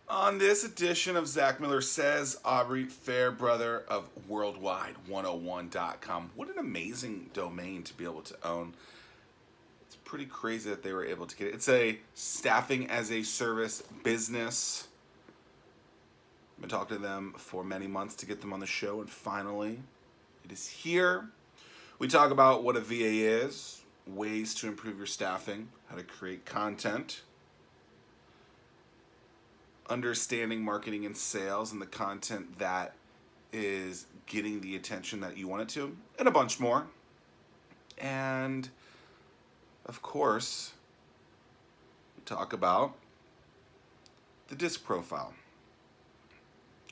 On this edition of Zach Miller Says, Aubrey Fairbrother of Worldwide101.com. What an amazing domain to be able to own. It's pretty crazy that they were able to get it. It's a staffing as a service business. I've been talking to them for many months to get them on the show, and finally, it is here. We talk about what a VA is, ways to improve your staffing, how to create content, understanding marketing and sales and the content that is getting the attention that you want it to, and a bunch more. And of course, we talk about the disc profile.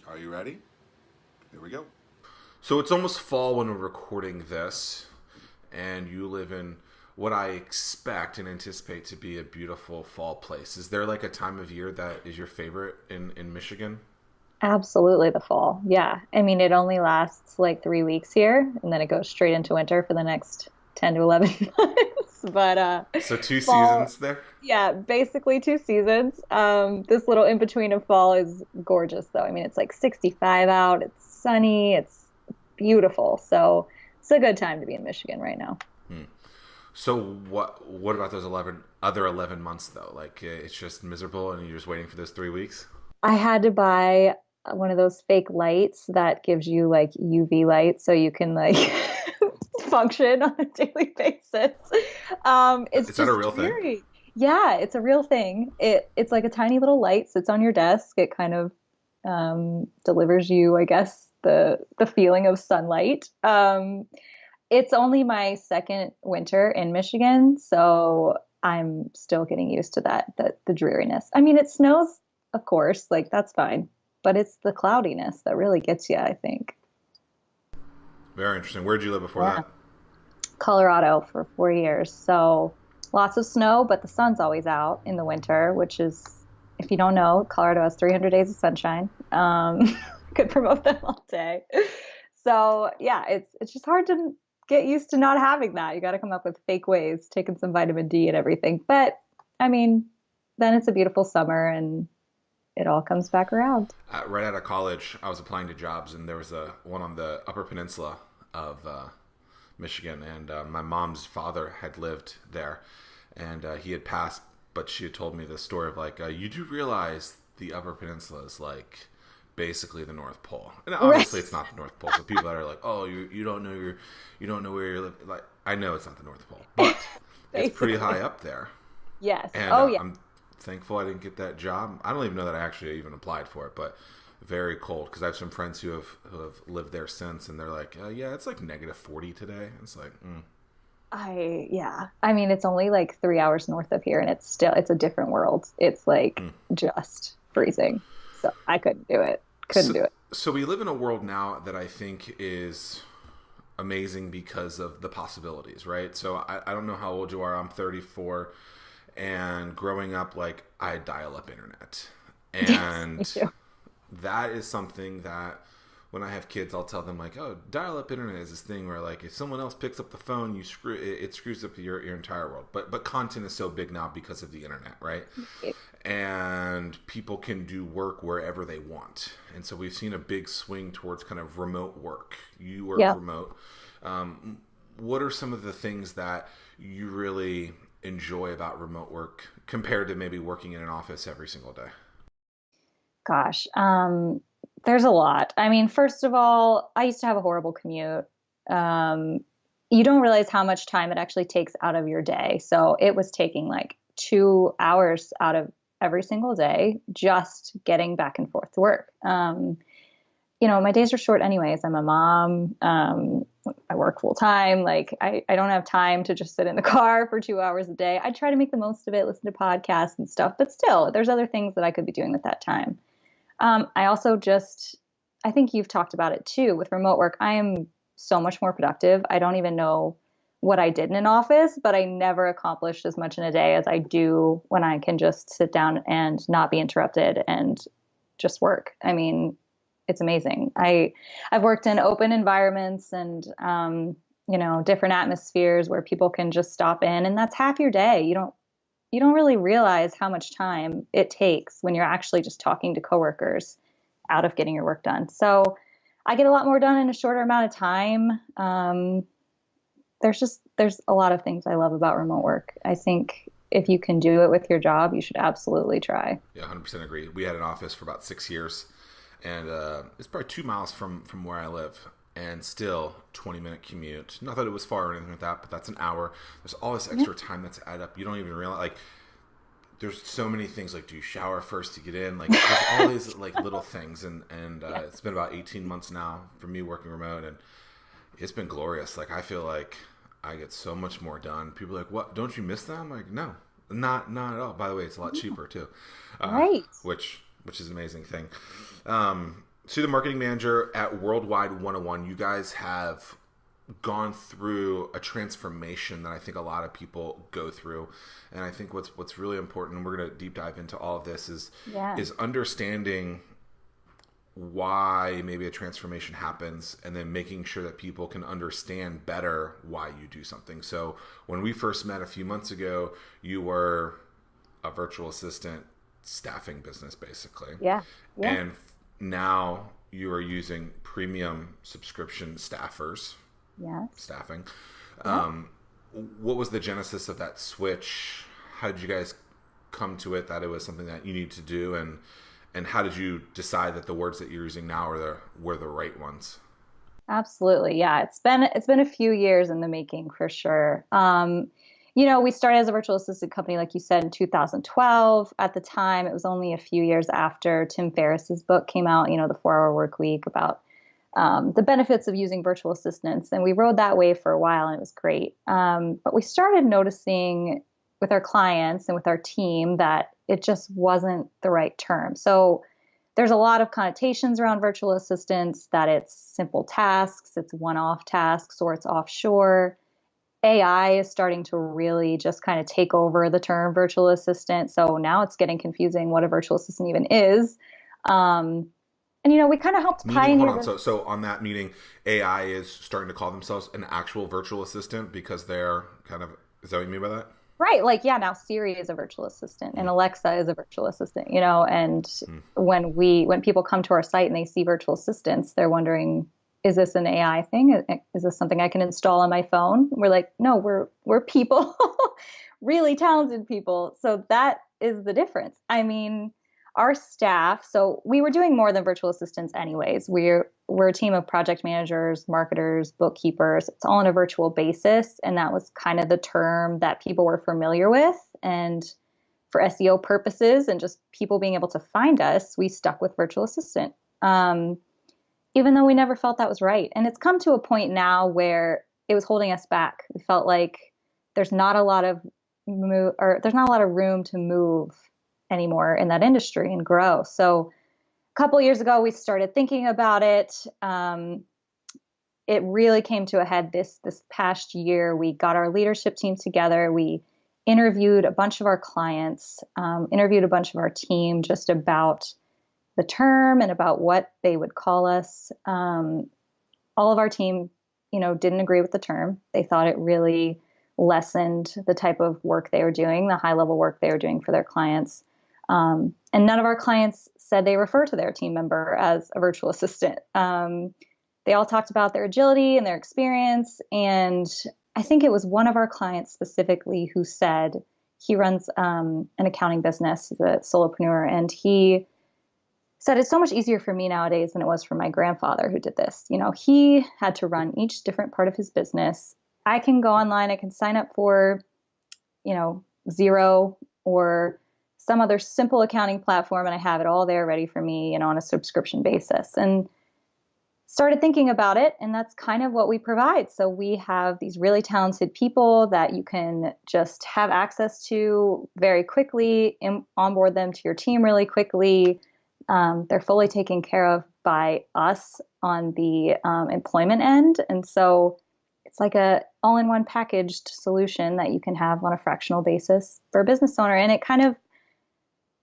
Are you ready? Here we go. So it's almost fall when we're recording this, and you live in what I expect and anticipate to be a beautiful fall place. Is there like a time of year that is your favorite in Michigan? Absolutely the fall. Yeah. I mean, it only lasts like 3 weeks here, and then it goes straight into winter for the next 10 to 11 months. But So two fall, seasons there? yeah, basically 2 seasons. This little in between of fall is gorgeous, though. I mean, it's like 65 out, it's sunny, it's beautiful. So it's a good time to be in Michigan right now. Hmm. So what about those 11 months though? Like it's just miserable and you're just waiting for those 3 weeks? I had to buy one of those fake lights that gives you like UV light so you can like function on a daily basis. It's Is that a just real thing? dreary. Yeah, it's a real thing. It's like a tiny little light sits on your desk. It kind of delivers you, I guess, the feeling of sunlight. It's only my second winter in Michigan, so I'm still getting used to the dreariness. I mean, it snows, of course, like that's fine, but it's the cloudiness that really gets you, I think. Very interesting. Where'd you live before Yeah. that? Colorado for 4 years, so lots of snow, but the sun's always out in the winter, which is, if you don't know, Colorado has 300 days of sunshine. Could promote them all day. So yeah, it's just hard to get used to not having that. You got to come up with fake ways, taking some vitamin D and everything. But I mean, then it's a beautiful summer and it all comes back around. Right out of college, I was applying to jobs, and there was a one on the Upper Peninsula of Michigan, and my mom's father had lived there, and he had passed, but she had told me the story of like, you do realize the Upper Peninsula is like basically the North Pole, and Right. obviously it's not the North Pole. So people that are like, oh, you don't know you don't know where you're living. Like, I know it's not the North Pole, but it's pretty high Basically. up there, Yes. and Oh yeah. I'm thankful I didn't get that job. I don't even know that I actually even applied for it, but very cold because I have some friends who have lived there since, and they're like, yeah, it's like -40 today. It's like, Yeah. I mean, it's only like 3 hours north of here and it's a different world. It's like mm. just freezing. So I couldn't do it. Couldn't So, do it. so we live in a world now that I think is amazing because of the possibilities, right? So I don't know how old you are. I'm 34, and growing up, like I had dial-up internet, Yes, me and too. that is something that when I have kids, I'll tell them like, oh, dial-up internet is this thing where like if someone else picks up the phone, it screws up your entire world. But content is so big now because of the internet, right? And people can do work wherever they want. And so we've seen a big swing towards kind of remote work. You work Yep. remote. What are some of the things that you really enjoy about remote work compared to maybe working in an office every single day? Gosh. There's a lot. I mean, first of all, I used to have a horrible commute. Um, you don't realize how much time it actually takes out of your day. So it was taking like 2 hours out of every single day just getting back and forth to work. My days are short anyways. I'm a mom. I work full time. Like I don't have time to just sit in the car for 2 hours a day. I try to make the most of it, listen to podcasts and stuff, but still, there's other things that I could be doing with that time. I also just, I think you've talked about it too with remote work. I am so much more productive. I don't even know what I did in an office, but I never accomplished as much in a day as I do when I can just sit down and not be interrupted and just work. I mean, it's amazing. I've worked in open environments and different atmospheres where people can just stop in, and that's half your day. you don't really realize how much time it takes when you're actually just talking to coworkers out of getting your work done. So I get a lot more done in a shorter amount of time. There's a lot of things I love about remote work. I think if you can do it with your job, you should absolutely try. Yeah, 100% agree. We had an office for about 6 years, and it's probably 2 miles from where I live, and still 20-minute commute. Not that it was far or anything like that, but that's an hour. There's all this Yeah. extra time that's added up. You don't even realize, like, there's so many things, like, do you shower first to get in? Like, there's all these, like, little things, and Yeah. it's been about 18 months now for me working remote, and it's been glorious. Like, I feel like I get so much more done. People are like, what, don't you miss that? I'm like, no, not at all. By the way, it's a lot cheaper too, Right. which is an amazing thing. So the marketing manager at Worldwide 101, you guys have gone through a transformation that I think a lot of people go through, and I think what's really important, and we're going to deep dive into all of this, Yeah. is understanding why maybe a transformation happens, and then making sure that people can understand better why you do something. So when we first met a few months ago, you were a virtual assistant staffing business, basically. Yeah. Yeah. And now you are using premium subscription Yes. staffing. Yeah. What was the genesis of that switch? How did you guys come to it that it was something that you need to do, and how did you decide that the words that you're using now were the right ones? Absolutely. Yeah. It's been a few years in the making for sure. We started as a virtual assistant company, like you said, in 2012. At the time, it was only a few years after Tim Ferriss's book came out, The 4 Hour Work Week, about the benefits of using virtual assistants. And we rode that wave for a while, and it was great. But we started noticing with our clients and with our team that it just wasn't the right term. So there's a lot of connotations around virtual assistants, that it's simple tasks, it's one-off tasks, or it's offshore. AI is starting to really just kind of take over the term virtual assistant. So now it's getting confusing what a virtual assistant even is. And we kind of helped Meaning, hold pioneer on. this. So on that meeting, AI is starting to call themselves an actual virtual assistant because they're kind of, is that what you mean by that? Right. Like, yeah, now Siri is a virtual assistant and Alexa is a virtual assistant, and when people come to our site and they see virtual assistants, they're wondering, is this an AI thing? Is this something I can install on my phone? We're like, no, we're people, really talented people. So that is the difference. I mean, our staff, so we were doing more than virtual assistants anyways. We're a team of project managers, marketers, bookkeepers. It's all on a virtual basis. And that was kind of the term that people were familiar with. And for SEO purposes and just people being able to find us, we stuck with virtual assistant. Even though we never felt that was right. And it's come to a point now where it was holding us back. We felt like there's not a lot of there's not a lot of room to move anymore in that industry and grow. So a couple of years ago, we started thinking about it. It really came to a head this past year. We got our leadership team together. We interviewed a bunch of our clients, interviewed a bunch of our team just about the term and about what they would call us. All of our team, didn't agree with the term. They thought it really lessened the type of work they were doing, the high level work they were doing for their clients. And none of our clients said they refer to their team member as a virtual assistant. They all talked about their agility and their experience. And I think it was one of our clients specifically who said he runs an accounting business. He's a solopreneur, and he said, it's so much easier for me nowadays than it was for my grandfather who did this. He had to run each different part of his business. I can go online, I can sign up for, Xero or some other simple accounting platform, and I have it all there ready for me, on a subscription basis. And started thinking about it, and that's kind of what we provide. So we have these really talented people that you can just have access to very quickly, onboard them to your team really quickly. They're fully taken care of by us on the employment end. And so it's like a all-in-one packaged solution that you can have on a fractional basis for a business owner. And it kind of,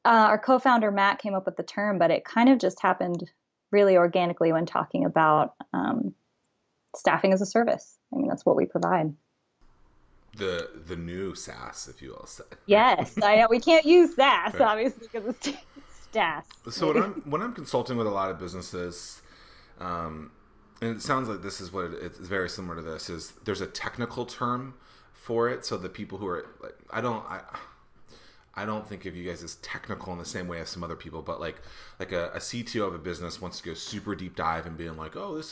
our co-founder, Matt, came up with the term, but it kind of just happened really organically when talking about staffing as a service. I mean, that's what we provide. The new SaaS, if you will say. Yes, I know we can't use SaaS obviously because it's SaaS. So when I'm consulting with a lot of businesses, and it sounds like this is what it's very similar to this, is there's a technical term for it. So the people who are like, I don't think of you guys as technical in the same way as some other people, but like a CTO of a business wants to go super deep dive and being like, oh,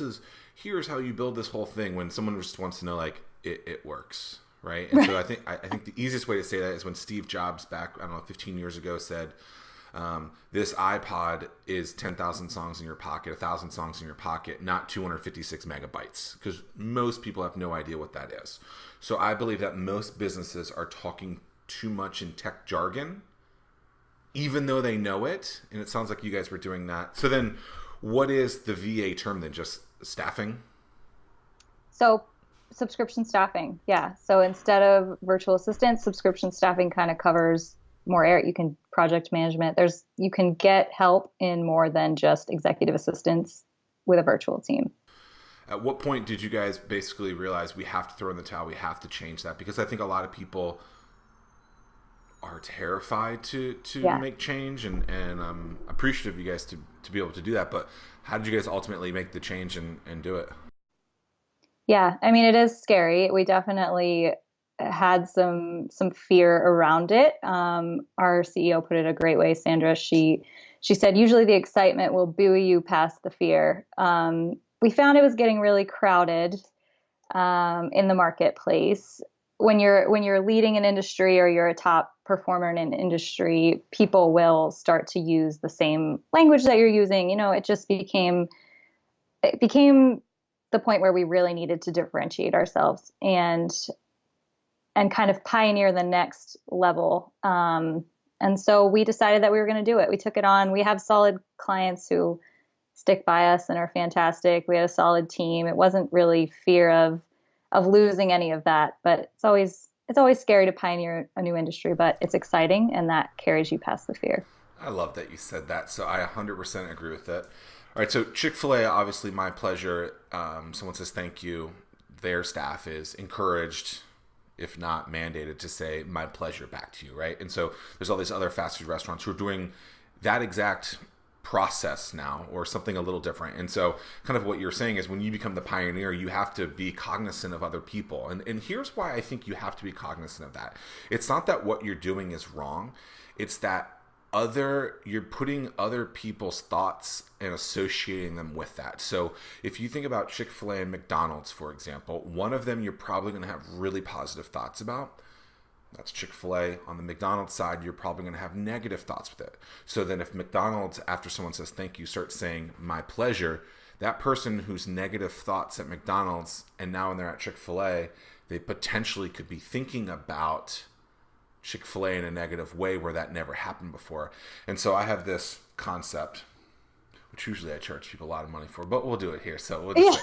here's how you build this whole thing, when someone just wants to know like it works, right? And so I think the easiest way to say that is when Steve Jobs back, I don't know, 15 years ago said, this iPod is 10,000 songs in your pocket, 1,000 songs in your pocket, not 256 megabytes, because most people have no idea what that is. So I believe that most businesses are talking too much in tech jargon, even though they know it. And it sounds like you guys were doing that. So then what is the VA term then? Just staffing? So subscription staffing. Yeah. So instead of virtual assistants, subscription staffing kind of covers more area. You can project management. You can get help in more than just executive assistants with a virtual team. At what point did you guys basically realize we have to throw in the towel? We have to change that? Because I think a lot of people are terrified to make change, and I'm appreciative of you guys to be able to do that. But how did you guys ultimately make the change and do it? Yeah, I mean, it is scary. We definitely had some fear around it. Our CEO put it a great way, Sandra. She said, usually the excitement will buoy you past the fear. We found it was getting really crowded in the marketplace. When you're leading an industry or you're a top performer in an industry, people will start to use the same language that you're using. It just became the point where we really needed to differentiate ourselves and kind of pioneer the next level. And so we decided that we were going to do it. We took it on. We have solid clients who stick by us and are fantastic. We had a solid team. It wasn't really fear of losing any of that, but it's always scary to pioneer a new industry, but it's exciting, and that carries you past the fear. I love that you said that. So I 100% agree with it. All right. So Chick-fil-A, obviously my pleasure. Someone says thank you. Their staff is encouraged, if not mandated, to say my pleasure back to you, right? And so there's all these other fast food restaurants who are doing that exact process now, or something a little different. And so kind of what you're saying is, when you become the pioneer, you have to be cognizant of other people. And here's why I think you have to be cognizant of that. It's not that what you're doing is wrong. It's that you're putting other people's thoughts and associating them with that. So if you think about Chick-fil-A and McDonald's, for example, one of them you're probably going to have really positive thoughts about. That's Chick-fil-A. On the McDonald's side, you're probably going to have negative thoughts with it. So then if McDonald's, after someone says thank you, starts saying my pleasure, that person whose negative thoughts at McDonald's, and now when they're at Chick-fil-A, they potentially could be thinking about Chick-fil-A in a negative way where that never happened before. And so I have this concept, which usually I charge people a lot of money for, but we'll do it here. So we'll just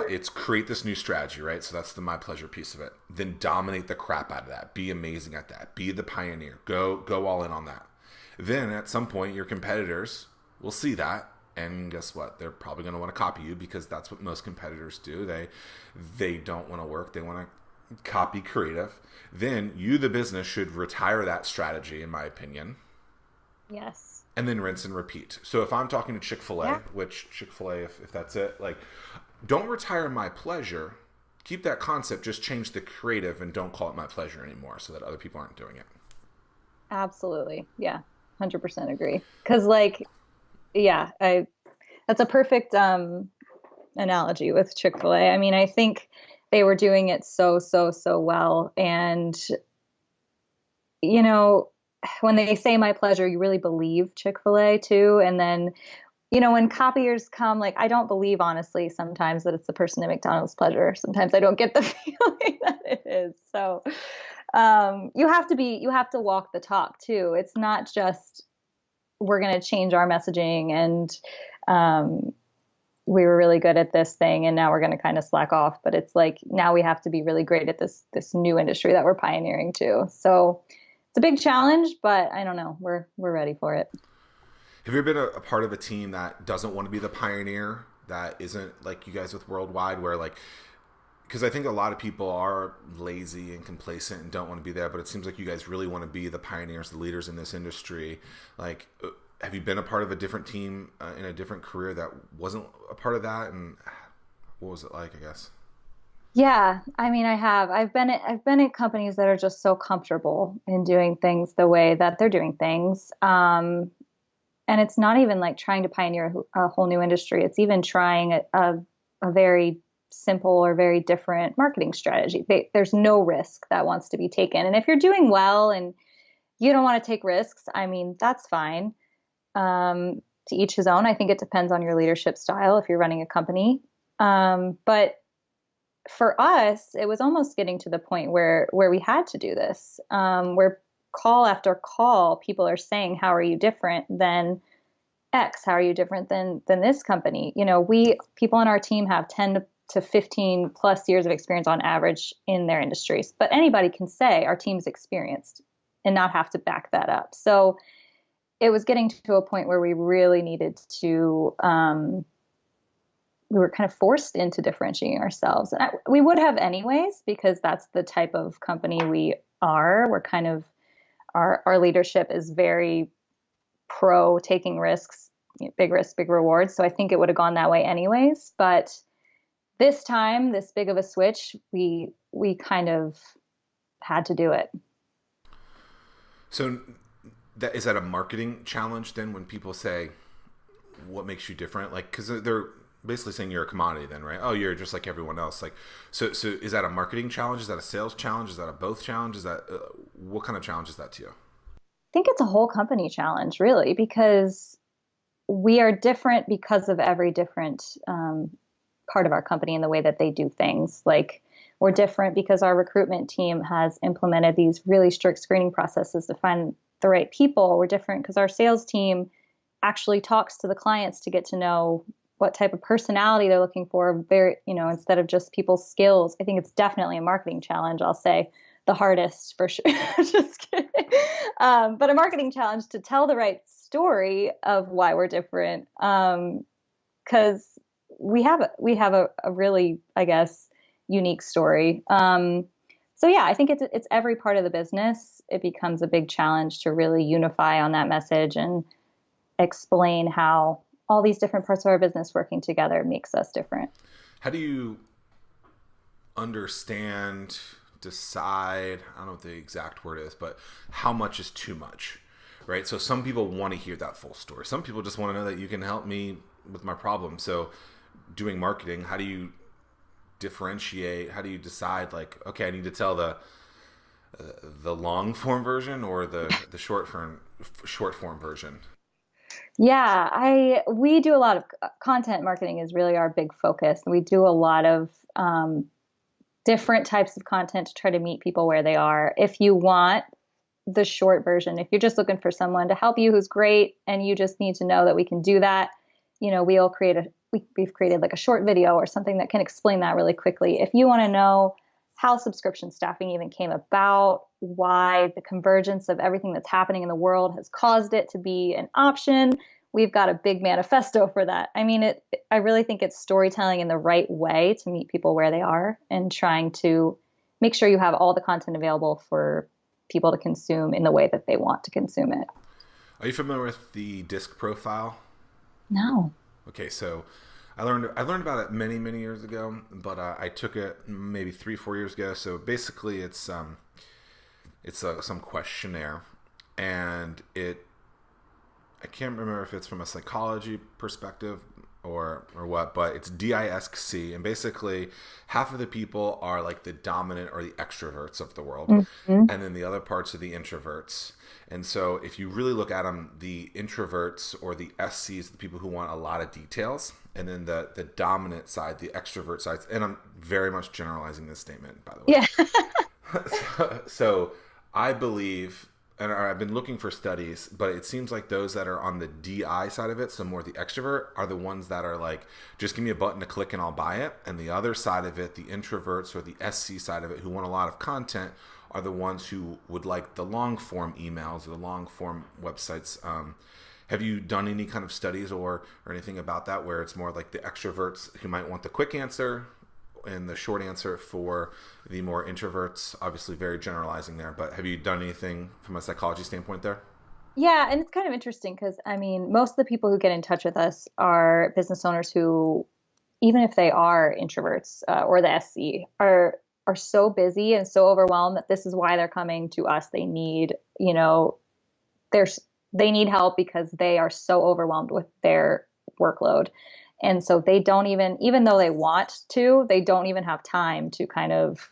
it's create this new strategy, right? So that's the my pleasure piece of it. Then dominate the crap out of that. Be amazing at that. Be the pioneer. Go all in on that. Then at some point, your competitors will see that, and guess what? They're probably going to want to copy you, because that's what most competitors do. They don't want to work. They want to copy creative. Then you, the business, should retire that strategy, in my opinion. Yes. And then rinse and repeat. So if I'm talking to Chick-fil-A, which Chick-fil-A, if that's it, like, don't retire my pleasure. Keep that concept, just change the creative, and don't call it my pleasure anymore, so that other people aren't doing it. Absolutely. Yeah. 100% agree. Cause that's a perfect, analogy with Chick-fil-A. I mean, I think they were doing it so well. And, when they say my pleasure, you really believe Chick-fil-A too. And then, when copiers come, like, I don't believe, honestly, sometimes that it's the person at McDonald's pleasure. Sometimes I don't get the feeling that it is. So you have to walk the talk too. It's not just, we're going to change our messaging and we were really good at this thing and now we're going to kind of slack off. But it's like, now we have to be really great at this new industry that we're pioneering too. So it's a big challenge, but I don't know. We're ready for it. Have you ever been a part of a team that doesn't want to be the pioneer, that isn't like you guys with Worldwide, where like because I think a lot of people are lazy and complacent and don't want to be there, but it seems like you guys really want to be the pioneers, the leaders in this industry. Like, have you been a part of a different team in a different career that wasn't a part of that? And what was it like, I guess? Yeah, I mean, I have. I've been at companies that are just so comfortable in doing things the way that they're doing things. And it's not even like trying to pioneer a whole new industry. It's even trying a very simple or very different marketing strategy. There's no risk that wants to be taken. And if you're doing well and you don't want to take risks, I mean, that's fine. To each his own. I think it depends on your leadership style if you're running a company. But for us, it was almost getting to the point where we had to do this, where call after call, people are saying, "How are you different than X? How are you different than this company?" You know, we people on our team have 10 to 15 plus years of experience on average in their industries, but anybody can say our team's experienced and not have to back that up. So it was getting to a point where we really needed to we were kind of forced into differentiating ourselves. And we would have anyways, because that's the type of company we are. We're kind of, our leadership is very pro taking risks, big risks, big rewards. So I think it would have gone that way anyways. But this time, this big of a switch, we kind of had to do it. So is that a marketing challenge then when people say, what makes you different? Like, because they're basically saying you're a commodity then, right? Oh, you're just like everyone else. Like, so is that a marketing challenge? Is that a sales challenge? Is that a both challenge? Is that what kind of challenge is that to you? I think it's a whole company challenge, really, because we are different because of every different part of our company and the way that they do things. Like, we're different because our recruitment team has implemented these really strict screening processes to find the right people. We're different because our sales team actually talks to the clients to get to know what type of personality they're looking for, very, instead of just people's skills. I think it's definitely a marketing challenge. I'll say the hardest for sure. Just kidding. But a marketing challenge to tell the right story of why we're different. Because we have a really, I guess, unique story. So yeah, I think it's every part of the business. It becomes a big challenge to really unify on that message and explain how all these different parts of our business working together makes us different. How do you understand, decide, I don't know what the exact word is, but how much is too much, right? So some people want to hear that full story. Some people just want to know that you can help me with my problem. So doing marketing, how do you differentiate? How do you decide, like, okay, I need to tell the long form version or the short form version? Yeah, we do a lot of content marketing is really our big focus. We do a lot of different types of content to try to meet people where they are. If you want the short version, if you're just looking for someone to help you who's great and you just need to know that we can do that, we've created like a short video or something that can explain that really quickly. If you want to know how subscription staffing even came about, why the convergence of everything that's happening in the world has caused it to be an option, we've got a big manifesto for that. I mean, I really think it's storytelling in the right way to meet people where they are and trying to make sure you have all the content available for people to consume in the way that they want to consume it. Are you familiar with the disc profile? No. Okay, so I learned about it many years ago, but I took it maybe 3-4 years ago. So basically, it's some questionnaire, and I can't remember if it's from a psychology perspective or what, but it's DISC, and basically half of the people are like the dominant or the extroverts of the world, Mm-hmm. and then the other parts are the introverts. And so if you really look at them, the introverts or the SCs, the people who want a lot of details, and then the dominant side, the extrovert side, and I'm very much generalizing this statement, by the way. Yeah. So I believe, and I've been looking for studies, but it seems like those that are on the DI side of it, so more the extrovert, are the ones that are like, just give me a button to click and I'll buy it. And the other side of it, the introverts or the SC side of it, who want a lot of content, are the ones who would like the long form emails or the long form websites. Have you done any kind of studies or anything about that, where it's more like the extroverts who might want the quick answer And the short answer for the more introverts, obviously very generalizing there, but have you done anything from a psychology standpoint there? Yeah, and it's kind of interesting because I mean, most of the people who get in touch with us are business owners who, even if they are introverts or the SC, are so busy and so overwhelmed that this is why they're coming to us. They need, there's they need help because they are so overwhelmed with their workload. And so they don't even though they want to, they don't even have time to kind of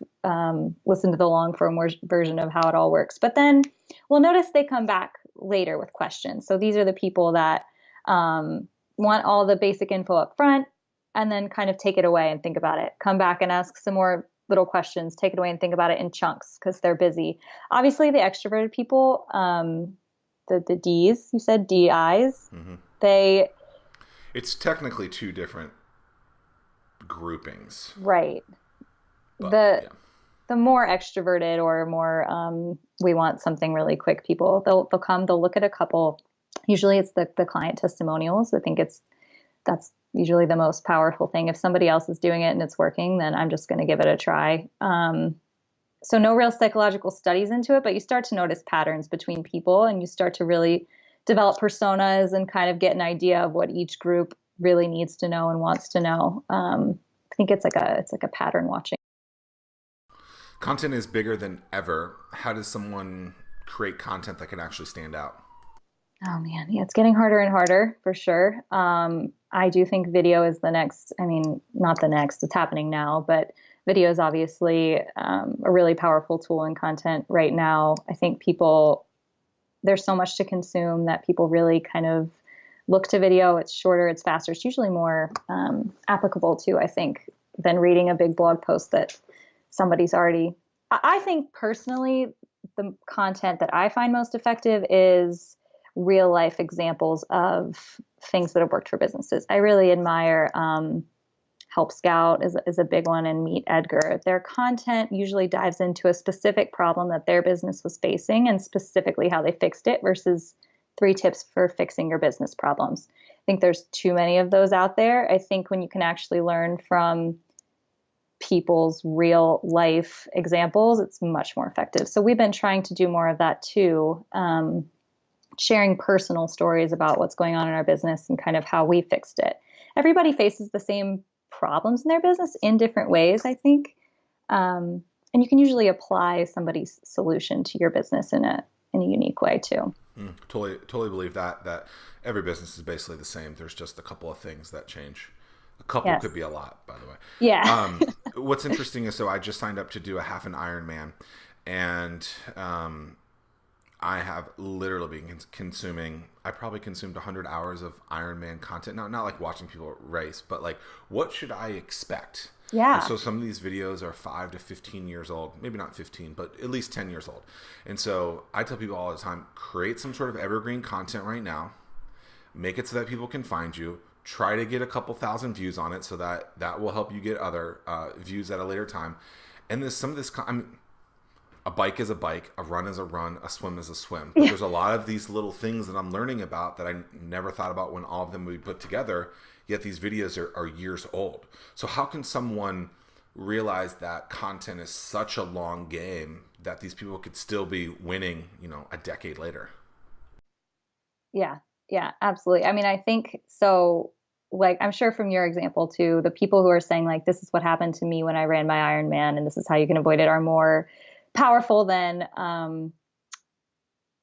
listen to the long form version of how it all works. But then we'll notice they come back later with questions. So these are the people that want all the basic info up front and then kind of take it away and think about it. Come back and ask some more little questions, take it away and think about it in chunks because they're busy. Obviously, the extroverted people, the D's, you said DIs, Mm-hmm. they, It's technically two different groupings, right. but The yeah. the more extroverted or more we want something really quick people, they'll come, they'll look at a couple. Usually it's the client testimonials. I think that's usually the most powerful thing. If somebody else is doing it and it's working, then I'm just going to give it a try. So no real psychological studies into it, but you start to notice patterns between people and you start to really develop personas and kind of get an idea of what each group really needs to know and wants to know. I think it's like a pattern watching. Content is bigger than ever. How does someone create content that can actually stand out? Oh man, yeah, it's getting harder and harder for sure. I do think video is the next, I mean, not the next, it's happening now, but video is obviously a really powerful tool in content right now. I think there's so much to consume that people really kind of look to video. It's shorter, it's faster, it's usually more applicable to, I think, than reading a big blog post that somebody's already. I think personally, the content that I find most effective is real life examples of things that have worked for businesses. I really admire Help Scout is a big one, and Meet Edgar. Their content usually dives into a specific problem that their business was facing and specifically how they fixed it versus 3 tips for fixing your business problems. I think there's too many of those out there. I think when you can actually learn from people's real life examples, it's much more effective. So we've been trying to do more of that too. Sharing personal stories about what's going on in our business and kind of how we fixed it. Everybody faces the same problems in their business in different ways, I think. And you can usually apply somebody's solution to your business in a unique way too. Totally believe that every business is basically the same. There's just a couple of things that change. A couple Yes. could be a lot, by the way. Yeah. What's interesting is, so I just signed up to do a half an Ironman, and I have literally been consuming, I probably consumed 100 hours of Ironman content. Not like watching people race, but like, what should I expect? Yeah. And so some of these videos are 5 to 15 years old, maybe not 15, but at least 10 years old. And so I tell people all the time, create some sort of evergreen content right now, make it so that people can find you, try to get a couple thousand views on it so that will help you get other views at a later time. And there's some of this, I mean, a bike is a bike, a run is a run, a swim is a swim. But there's a lot of these little things that I'm learning about that I never thought about when all of them would be put together, yet these videos are years old. So how can someone realize that content is such a long game that these people could still be winning, a decade later? Yeah, absolutely. I mean, I think so. Like, I'm sure from your example too, the people who are saying like, this is what happened to me when I ran my Ironman and this is how you can avoid it are more powerful than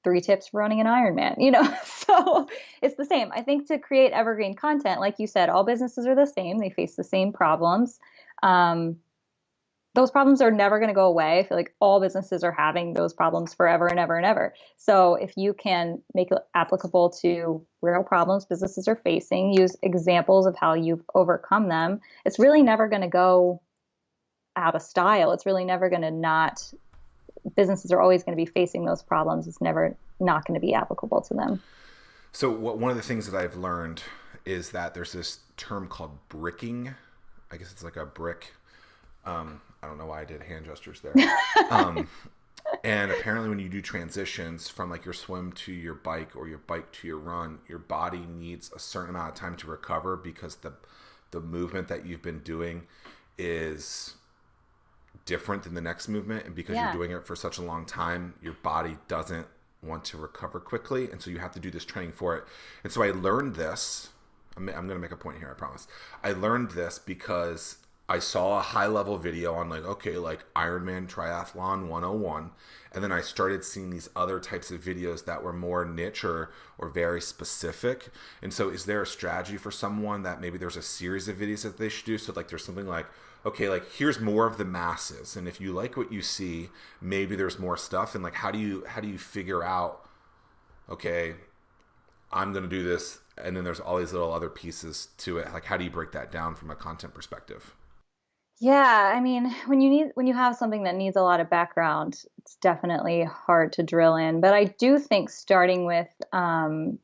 3 tips for running an Ironman, So it's the same. I think to create evergreen content, like you said, all businesses are the same. They face the same problems. Those problems are never going to go away. I feel like all businesses are having those problems forever and ever and ever. So if you can make it applicable to real problems businesses are facing, use examples of how you've overcome them, it's really never going to go out of style. It's really never going to not, businesses are always going to be facing those problems. It's never not going to be applicable to them. So one of the things that I've learned is that there's this term called bricking. I guess it's like a brick. I don't know why I did hand gestures there. And apparently when you do transitions from like your swim to your bike or your bike to your run, your body needs a certain amount of time to recover because the movement that you've been doing is different than the next movement, and because Yeah. you're doing it for such a long time, your body doesn't want to recover quickly, and so you have to do this training for it. And so I learned this. I'm going to make a point here, I promise. I learned this because I saw a high level video on like Ironman Triathlon 101, and then I started seeing these other types of videos that were more niche or very specific. And so is there a strategy for someone that maybe there's a series of videos that they should do? So like there's something like, okay, like here's more of the masses, and if you like what you see, maybe there's more stuff. And like how do you figure out, okay, I'm going to do this, and then there's all these little other pieces to it. Like how do you break that down from a content perspective? Yeah, I mean, when you have something that needs a lot of background, it's definitely hard to drill in. But I do think starting with an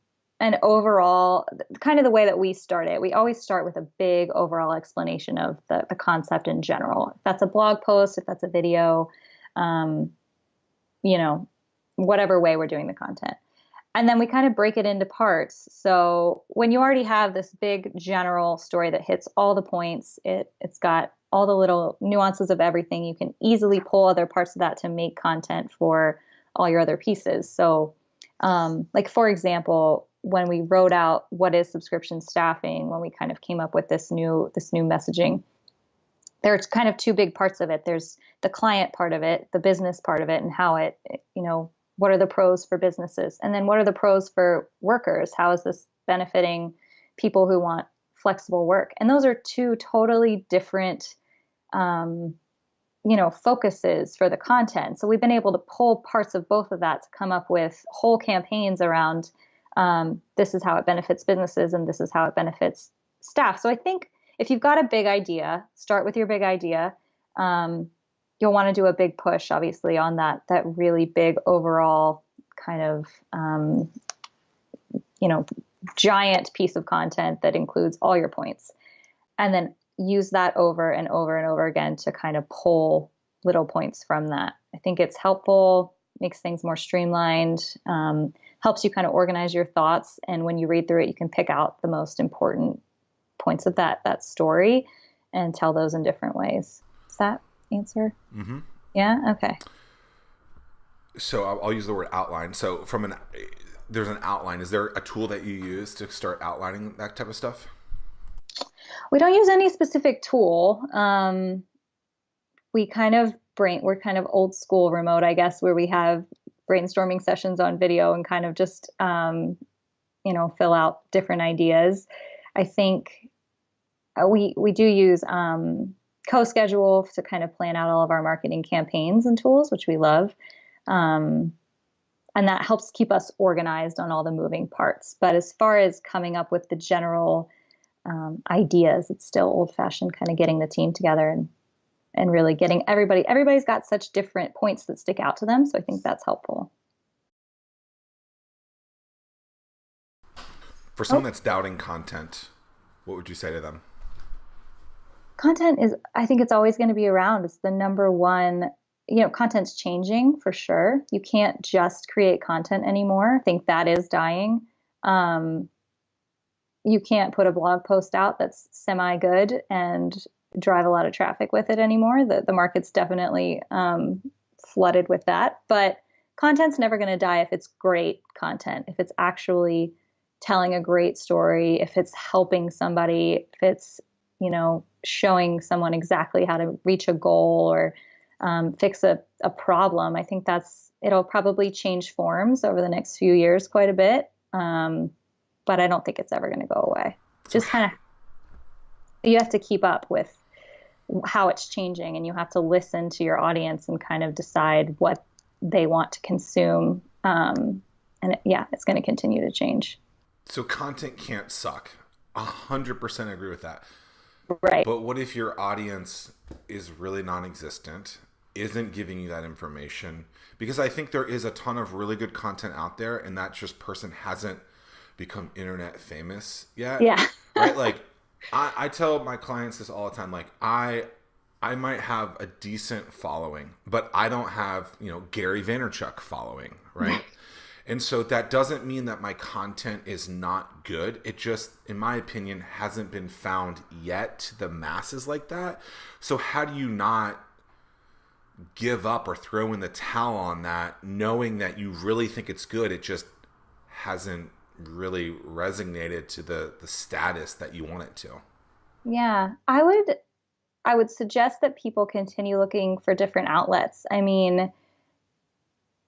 overall, kind of the way that we start it, we always start with a big overall explanation of the concept in general. If that's a blog post, if that's a video, you know, whatever way we're doing the content. And then we kind of break it into parts. So when you already have this big general story that hits all the points, it's got all the little nuances of everything. You can easily pull other parts of that to make content for all your other pieces. So, like for example, when we wrote out what is subscription staffing, when we kind of came up with this new messaging, there's kind of two big parts of it. There's the client part of it, the business part of it, and how it, you know, what are the pros for businesses? And then what are the pros for workers? How is this benefiting people who want flexible work? And those are two totally different, focuses for the content. So we've been able to pull parts of both of that to come up with whole campaigns around this is how it benefits businesses and this is how it benefits staff. So I think if you've got a big idea, start with your big idea. You'll want to do a big push, obviously, on that really big overall kind of, giant piece of content that includes all your points. And then use that over and over and over again to kind of pull little points from that. I think it's helpful, makes things more streamlined, helps you kind of organize your thoughts. And when you read through it, you can pick out the most important points of that story and tell those in different ways. Does that answer? Mm-hmm. Yeah. Okay. So I'll use the word outline. So there's an outline. Is there a tool that you use to start outlining that type of stuff? We don't use any specific tool. We're kind of old school remote, I guess, where we have brainstorming sessions on video and kind of just, fill out different ideas. I think we do use Co-Schedule to kind of plan out all of our marketing campaigns and tools, which we love. And that helps keep us organized on all the moving parts. But as far as coming up with the general ideas, it's still old-fashioned, kind of getting the team together and really getting everybody's got such different points that stick out to them. So I think that's helpful. For someone that's doubting content, what would you say to them? Content I think it's always going to be around. It's the number one, content's changing for sure. You can't just create content anymore. I think that is dying. You can't put a blog post out that's semi-good and drive a lot of traffic with it anymore. The market's definitely flooded with that. But content's never going to die if it's great content, if it's actually telling a great story, if it's helping somebody, if it's, showing someone exactly how to reach a goal or fix a problem. I think it'll probably change forms over the next few years quite a bit. But I don't think it's ever going to go away. Just kind of, you have to keep up with how it's changing, and you have to listen to your audience and kind of decide what they want to consume. It's going to continue to change. So content can't suck. 100% agree with that. Right. But what if your audience is really non-existent, isn't giving you that information? Because I think there is a ton of really good content out there, and that just person hasn't become internet famous yet. Yeah. Right? Like I tell my clients this all the time. Like I might have a decent following, but I don't have, Gary Vaynerchuk following, right? And so that doesn't mean that my content is not good. It just, in my opinion, hasn't been found yet to the masses like that. So how do you not give up or throw in the towel on that, knowing that you really think it's good? It just hasn't really resonated to the status that you want it to. Yeah, I would suggest that people continue looking for different outlets. I mean,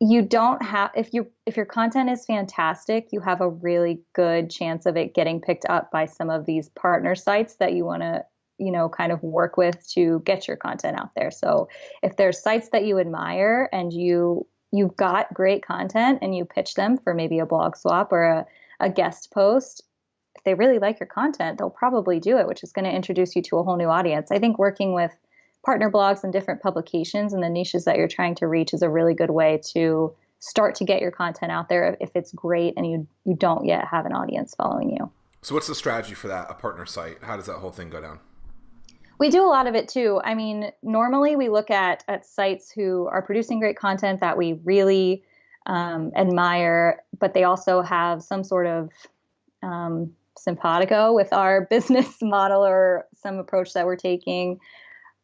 you don't have if your content is fantastic, you have a really good chance of it getting picked up by some of these partner sites that you want to, kind of work with to get your content out there. So if there's sites that you admire and you've got great content and you pitch them for maybe a blog swap or a guest post, if they really like your content, they'll probably do it, which is going to introduce you to a whole new audience. I think working with partner blogs and different publications and the niches that you're trying to reach is a really good way to start to get your content out there if it's great and you don't yet have an audience following you. So what's the strategy for that? A partner site? How does that whole thing go down? We do a lot of it too. I mean, normally we look at sites who are producing great content that we really admire, but they also have some sort of simpatico with our business model or some approach that we're taking.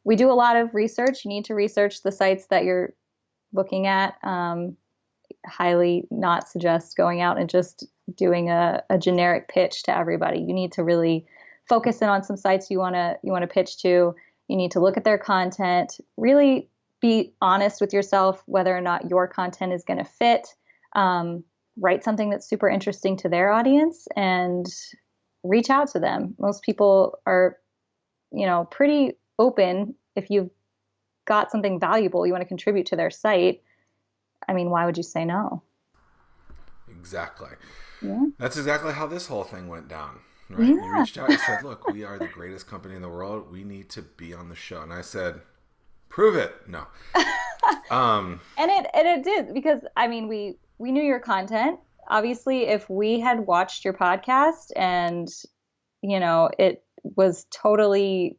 We do a lot of research. You need to research the sites that you're looking at. Highly not suggest going out and just doing a generic pitch to everybody. You need to really focus in on some sites you want to pitch to. You need to look at their content, really be honest with yourself whether or not your content is going to fit. Write something that's super interesting to their audience and reach out to them. Most people are, pretty open. If you've got something valuable you want to contribute to their site, I mean, why would you say no? Exactly. Yeah. That's exactly how this whole thing went down. Right? Yeah. You reached out and said, look, we are the greatest company in the world. We need to be on the show. And I said, prove it. No. And it did, because I mean, we knew your content. Obviously, if we had watched your podcast and, it was totally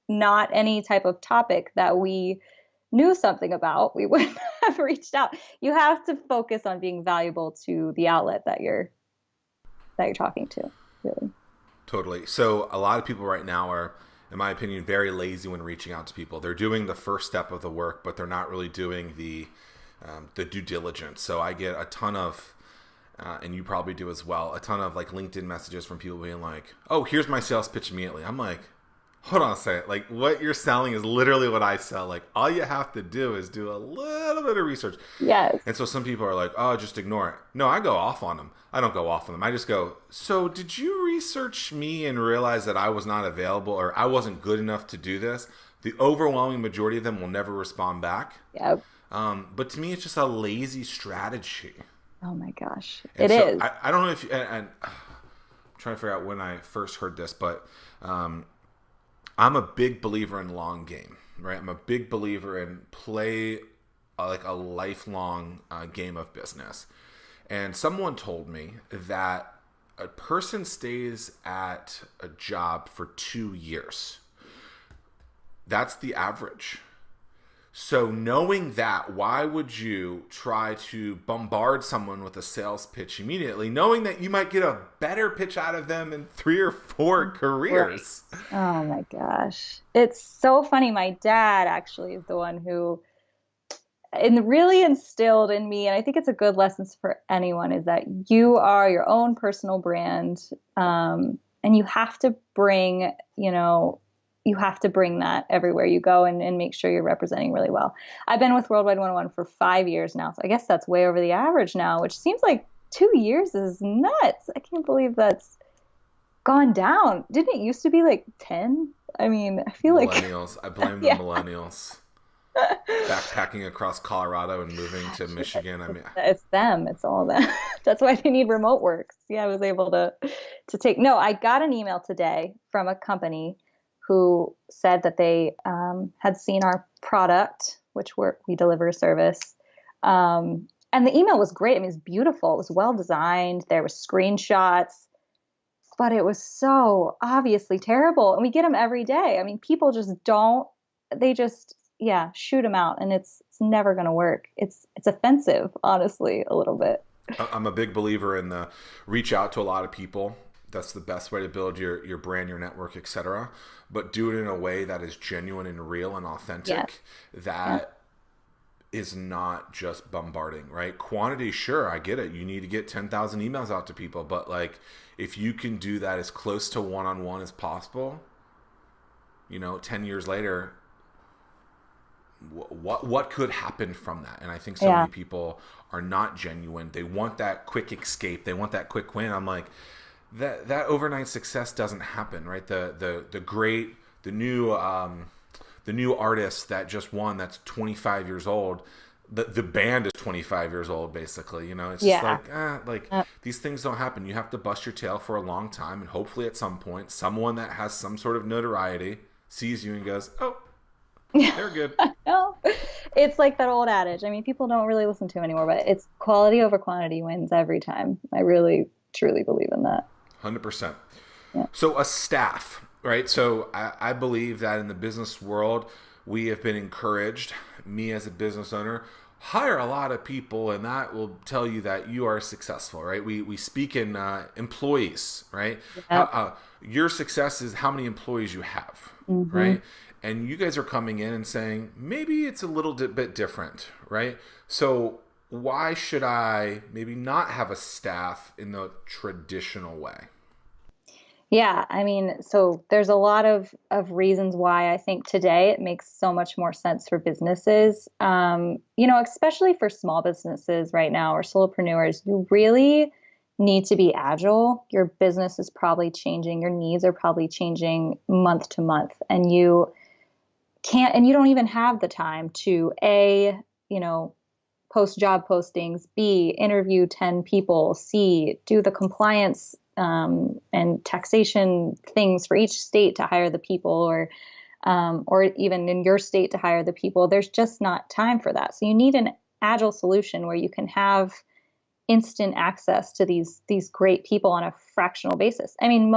not any type of topic that we knew something about, we wouldn't have reached out. You have to focus on being valuable to the outlet that you're talking to, really. Totally. So a lot of people right now are, in my opinion, very lazy when reaching out to people. They're doing the first step of the work, but they're not really doing the due diligence. So I get a ton of, and you probably do as well, a ton of like LinkedIn messages from people being like, oh, here's my sales pitch immediately. I'm like, hold on a second. Like, what you're selling is literally what I sell. Like, all you have to do is do a little bit of research. Yes. And so some people are like, oh, just ignore it. No, I go off on them. I don't go off on them. I just go, so did you research me and realize that I was not available or I wasn't good enough to do this? The overwhelming majority of them will never respond back. Yep. But to me, it's just a lazy strategy. Oh my gosh. And it so is. I don't know if, and I'm trying to figure out when I first heard this, but I'm a big believer in long game, right? I'm a big believer in play like a lifelong game of business. And someone told me that a person stays at a job for 2 years. That's the average. So knowing that, why would you try to bombard someone with a sales pitch immediately, knowing that you might get a better pitch out of them in 3 or 4 careers? Right. Oh my gosh. It's so funny. My dad actually is the one who really instilled in me, and I think it's a good lesson for anyone, is that you are your own personal brand. And you have to bring, that everywhere you go and make sure you're representing really well. I've been with Worldwide 101 for 5 years now. So I guess that's way over the average now, which seems like 2 years is nuts. I can't believe that's gone down. Didn't it used to be like 10? I mean, I feel like millennials. I blame the millennials. Backpacking across Colorado and moving to Michigan. I mean, it's them. It's all them. That's why they need remote work. Yeah, I was able to take. No, I got an email today from a company who said that they had seen our product, which we deliver a service. And the email was great. I mean, it was beautiful. It was well designed. There were screenshots, but it was so obviously terrible. And we get them every day. I mean, people just don't. They just shoot them out, and it's It's never going to work. It's offensive, honestly, a little bit. I'm a big believer in the reach out to a lot of people. That's the best way to build your brand, your network, etc. But do it in a way that is genuine and real and Yeah. authentic. Yeah. That is not just bombarding, right? Quantity, sure, I get it. You need to get 10,000 emails out to people, but like if you can do that as close to one-on-one as possible, 10 years later, what could happen from that? And I think so Yeah. many people are not genuine. They want that quick escape. They want that quick win. I'm like, that overnight success doesn't happen, right? The new artist that just won, that's 25 years old. The band is 25 years old, basically. It's just Yeah. like these things don't happen. You have to bust your tail for a long time, and hopefully at some point, someone that has some sort of notoriety sees you and goes, "Oh, they're good." No, it's like that old adage. I mean, people don't really listen to anymore, but it's quality over quantity wins every time. I really, truly believe in that. 100%. Yeah. So a staff, right? So I believe that in the business world, we have been encouraged, me as a business owner, hire a lot of people, and that will tell you that you are successful, right? We speak in employees, right? Yep. Your success is how many employees you have, Hmm. right? And you guys are coming in and saying, maybe it's a little bit different, right? So why should I maybe not have a staff in the traditional way? Yeah, I mean, so there's a lot of reasons why I think today it makes so much more sense for businesses. Especially for small businesses right now or solopreneurs, you really need to be agile. Your business is probably changing, your needs are probably changing month to month, and you don't even have the time to you know, post job postings, B, interview 10 people, C, do the compliance and taxation things for each state to hire the people, or even in your state to hire the people. There's just not time for that. So you need an agile solution where you can have instant access to these great people on a fractional basis. I mean,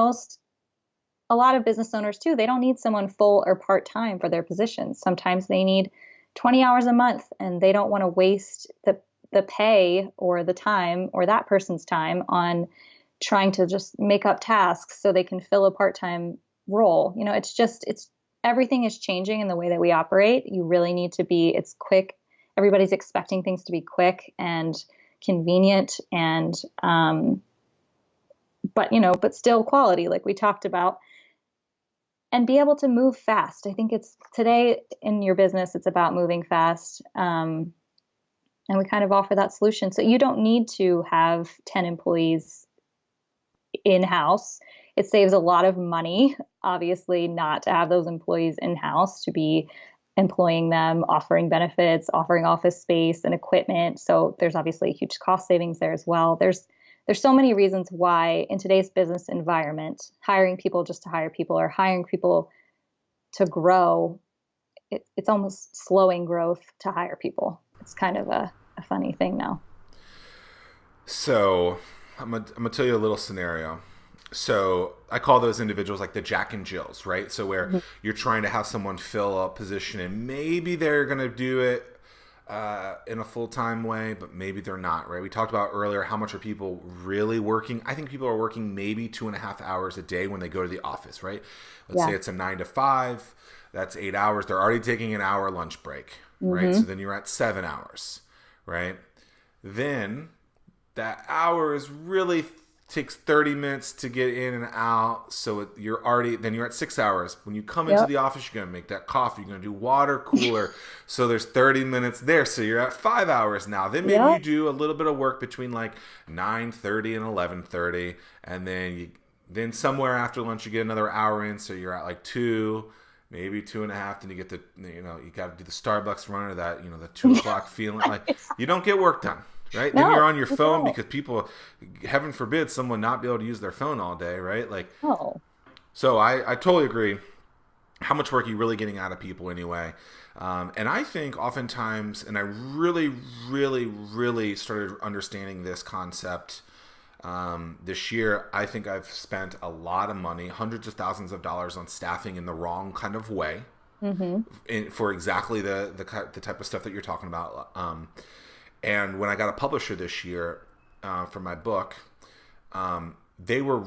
a lot of business owners too, they don't need someone full or part-time for their positions. Sometimes they need 20 hours a month, and they don't want to waste the pay or the time or that person's time on trying to just make up tasks so they can fill a part-time role. It's everything is changing in the way that we operate. You really need to be, it's quick. Everybody's expecting things to be quick and convenient and but still quality, like we talked about, and be able to move fast. I think it's today in your business, it's about moving fast. And we kind of offer that solution. So you don't need to have 10 employees in-house. It saves a lot of money, obviously, not to have those employees in-house, to be employing them, offering benefits, offering office space and equipment. So there's obviously a huge cost savings there as well. There's so many reasons why in today's business environment, hiring people just to hire people or hiring people to grow, it's almost slowing growth to hire people. It's kind of a funny thing now. So I'm gonna tell you a little scenario. So I call those individuals like the Jack and Jills, right? So where Mm-hmm. you're trying to have someone fill a position, and maybe they're gonna do it in a full-time way, but maybe they're not, right? We talked about earlier, how much are people really working? I think people are working maybe 2.5 hours a day when they go to the office, right? Let's Yeah. say it's a 9 to 5, that's 8 hours. They're already taking an hour lunch break, right? So Mm-hmm. then you're at 7 hours, right? Then that hour is really takes 30 minutes to get in and out. So you're at 6 hours. When you come into Yep. the office, you're going to make that coffee. You're going to do water cooler. So there's 30 minutes there. So you're at 5 hours now. Then maybe you Yep. do a little bit of work between like 9:30 and 11:30. And then somewhere after lunch, you get another hour in. So you're at like 2, maybe 2.5. Then you get you got to do the Starbucks run or that, the 2 o'clock feeling. Like you don't get work done. Right? Then No, you're on your you phone don't. because people, heaven forbid, someone not be able to use their phone all day, right? Like, No. so I totally agree. How much work are you really getting out of people anyway? And I think oftentimes, and I really, really, really started understanding this concept this year. I think I've spent a lot of money, hundreds of thousands of dollars on staffing in the wrong kind of way, Hmm. for exactly the type of stuff that you're talking about. And when I got a publisher this year for my book, they were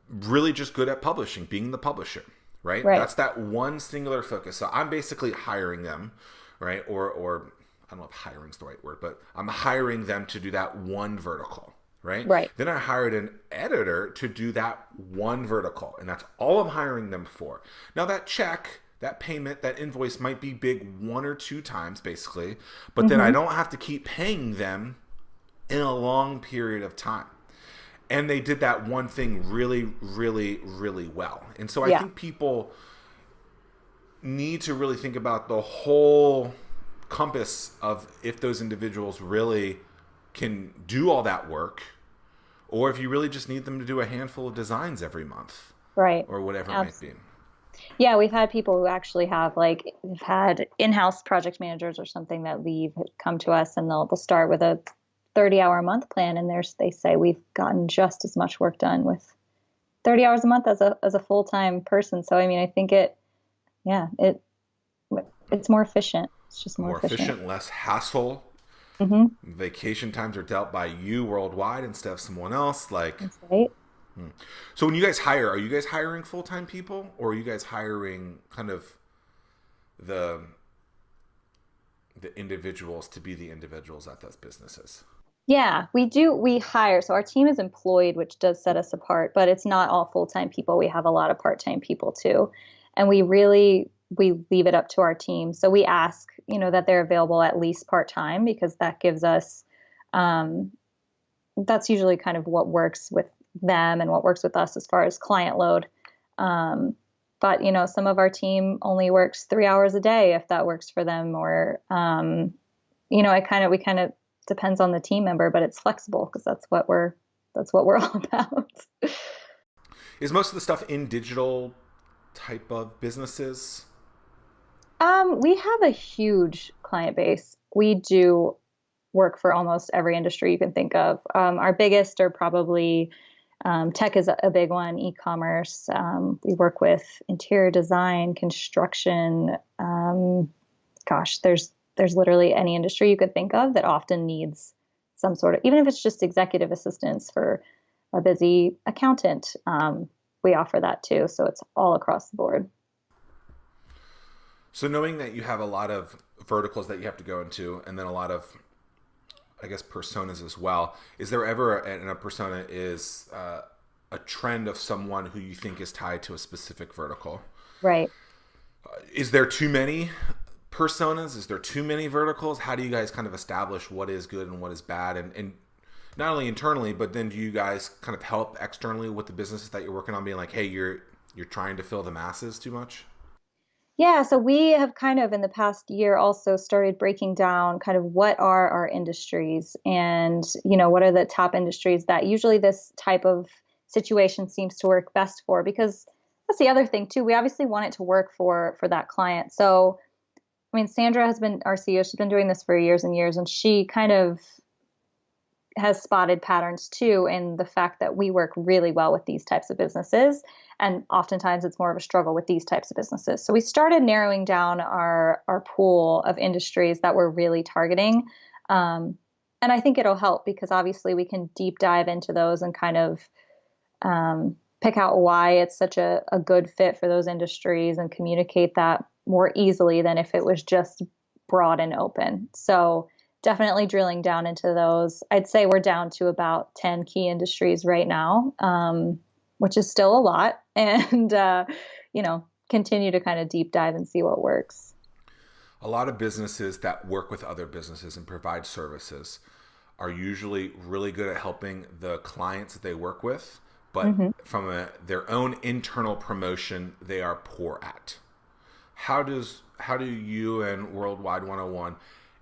really just good at publishing, being the publisher, right? Right. That's that one singular focus. So I'm basically hiring them, right? Or I don't know if hiring's the right word, but I'm hiring them to do that one vertical, right? Right. Then I hired an editor to do that one vertical, and that's all I'm hiring them for. Now that check, that payment, that invoice might be big one or two times, basically, but then I Hmm. don't have to keep paying them in a long period of time. And they did that one thing really, really, really well. And so I Yeah. think people need to really think about the whole compass of if those individuals really can do all that work, or if you really just need them to do a handful of designs every month Right. or whatever it might be. Absolutely. Yeah, we've had people who actually have like we've had in-house project managers or something that leave come to us and they'll start with a 30-hour a month plan and they say we've gotten just as much work done with 30 hours a month as a full-time person. So I mean, I think yeah, it's more efficient. It's just more More efficient. efficient, less hassle. Hmm. Vacation times are dealt by you worldwide instead of someone else. Like, That's right. so when you guys hire, are you guys hiring full time people, or are you guys hiring kind of the the individuals to be the individuals at those businesses? Yeah, we do. We hire. So our team is employed, which does set us apart, but it's not all full-time people. We have a lot of part-time people too. And we leave it up to our team. So we ask, that they're available at least part-time because that gives us um, that's usually kind of what works with them and what works with us as far as client load. Um, but some of our team only works 3 hours a day if that works for them, or it kind of we kind of depends on the team member, but it's flexible because that's what we're all about. Is most of the stuff in digital type of businesses? We have a huge client base. We do work for almost every industry you can think of. Our biggest are probably tech is a big one, e-commerce. We work with interior design, construction. There's literally any industry you could think of that often needs some sort of, even if it's just executive assistance for a busy accountant. We offer that too. So it's all across the board. So knowing that you have a lot of verticals that you have to go into, and then a lot of, I guess, personas as well, is there ever in a persona is a trend of someone who you think is tied to a specific vertical? Right. Is there too many personas? Is there too many verticals? How do you guys kind of establish what is good and what is bad? And not only internally, but then do you guys kind of help externally with the businesses that you're working on, being like, hey, you're trying to fill the masses too much? Yeah, so we have kind of in the past year also started breaking down kind of what are our industries and, what are the top industries that usually this type of situation seems to work best for, because that's the other thing too. We obviously want it to work for that client. So, I mean, Sandra has been our CEO. She's been doing this for years and years, and she kind of has spotted patterns too in the fact that we work really well with these types of businesses. And oftentimes it's more of a struggle with these types of businesses. So we started narrowing down our pool of industries that we're really targeting. And I think it'll help because obviously we can deep dive into those and kind of pick out why it's such a good fit for those industries and communicate that more easily than if it was just broad and open. So definitely drilling down into those. I'd say we're down to about 10 key industries right now, which is still a lot. And, continue to kind of deep dive and see what works. A lot of businesses that work with other businesses and provide services are usually really good at helping the clients that they work with, but Hmm. from their own internal promotion, they are poor at. How do you and Worldwide 101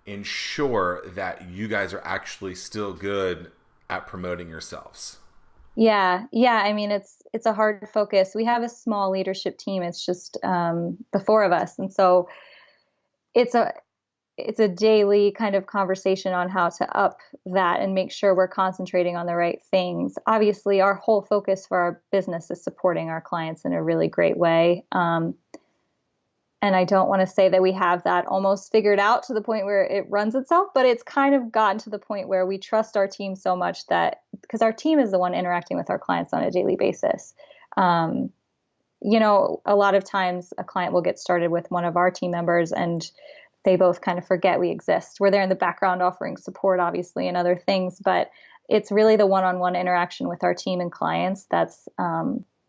ensure that you guys are actually still good at promoting yourselves? Yeah. Yeah. I mean, it's a hard focus. We have a small leadership team. It's just the four of us. And so it's a it's a daily kind of conversation on how to up that and make sure we're concentrating on the right things. Obviously, our whole focus for our business is supporting our clients in a really great way. And I don't want to say that we have that almost figured out to the point where it runs itself, but it's kind of gotten to the point where we trust our team so much that because our team is the one interacting with our clients on a daily basis. Um, a lot of times a client will get started with one of our team members and they both kind of forget we exist. We're there in the background offering support, obviously, and other things, but it's really the one-on-one interaction with our team and clients that's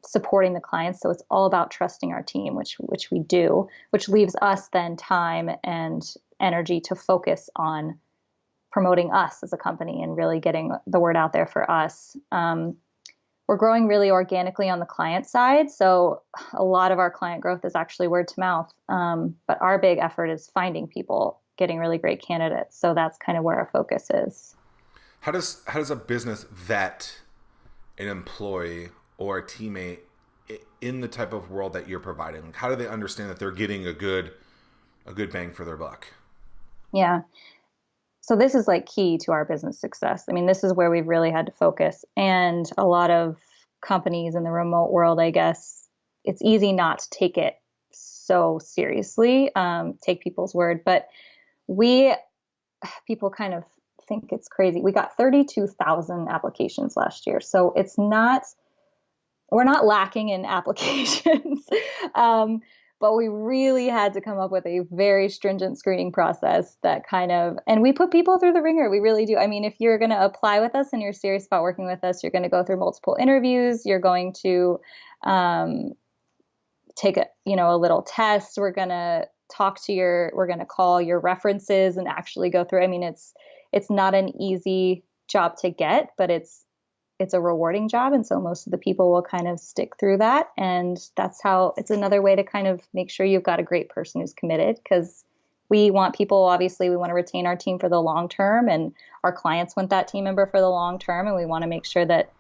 supporting the clients. So it's all about trusting our team, which we do, which leaves us then time and energy to focus on promoting us as a company and really getting the word out there for us. We're growing really organically on the client side. So a lot of our client growth is actually word to mouth. But our big effort is finding people, getting really great candidates. So that's kind of where our focus is. How does a business vet an employee or a teammate in the type of world that you're providing? Like, how do they understand that they're getting a good bang for their buck? Yeah. So this is like key to our business success. I mean, this is where we've really had to focus. And a lot of companies in the remote world, I guess, it's easy not to take it so seriously, take people's word. But people kind of think it's crazy. We got 32,000 applications last year. So we're not lacking in applications. But we really had to come up with a very stringent screening process and we put people through the ringer. We really do. I mean, if you're going to apply with us and you're serious about working with us, you're going to go through multiple interviews. You're going to take a little test. We're going to we're going to call your references and actually go through. I mean, it's not an easy job to get, but it's a rewarding job. And so most of the people will kind of stick through that. And that's how it's another way to kind of make sure you've got a great person who's committed, because we want people, obviously, we want to retain our team for the long term, and our clients want that team member for the long term. And we want to make sure that